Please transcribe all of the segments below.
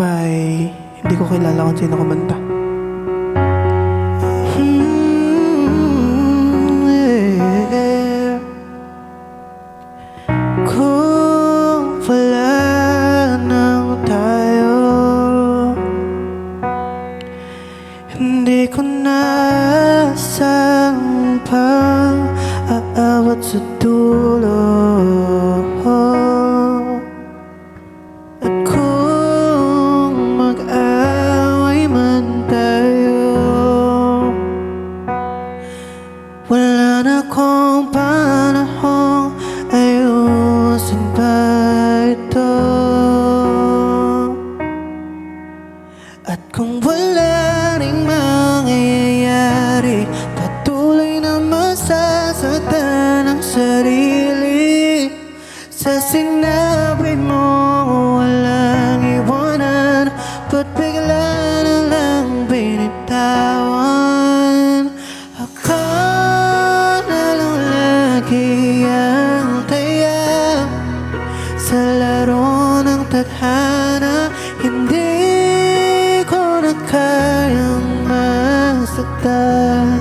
pa ay hindi ko kilala kung sino kumanta. Kung wala nang tayo, hindi ko na saan pang aawat sa dulo. At kung mag-away man tayo, wala na akong panahong ayusin pa ito. At kung wala ring mangyayari, patuloy na masasaktan ang sarili. Sa sinabi mo walang iwanan, ba't bigla na lang binitawan? Ako na lang lagi ang taya sa laro ng tadhana. Hindi ko na kayang masaktan.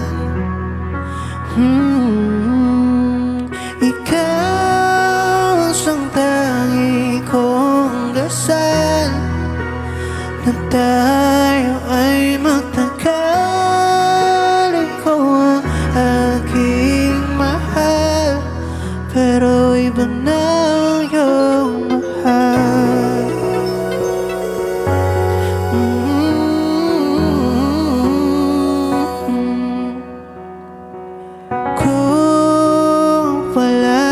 Ikaw ang siyang tangi kong dasal, na tayo ay magtagal. Ikaw ang aking mahal, pero iba na yung mahal. Kung wala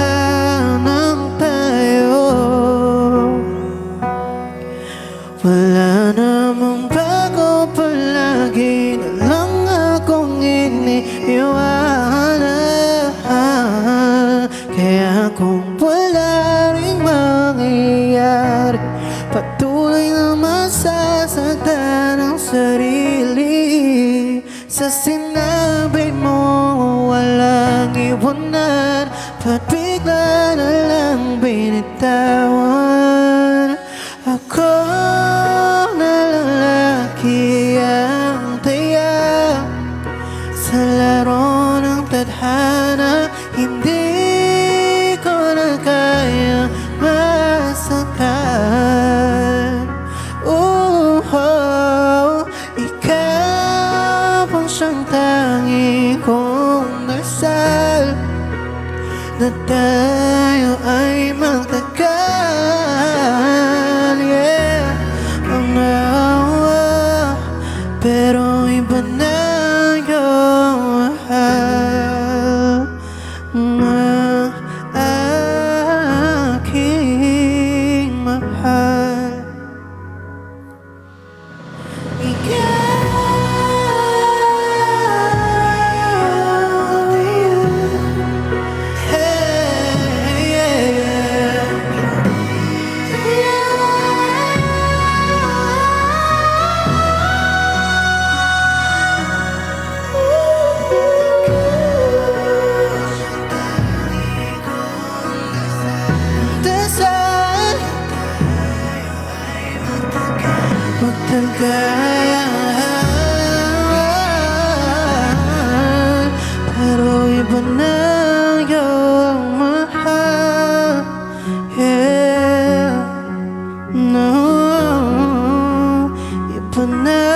nang tayo, wala namang bago, palagi na lang akong iniiwanan. Kaya kung wala ring mangyayari, patuloy na masasaktan ang sarili. Sa sinabi mo walang iwanan, ba't bigla na lang binitawan? Ako na lang lagi ang taya sa laro ng tadhana. Hindi ko na kaya masaktan. Ikaw ang siyang tangi kong dasal, na tayo ay magtagal. Yeah, ang awa, pero iba na yung mahal. Ang aking mahal. Magtagal, pero iba na yung mahal. Yeah, no, iba na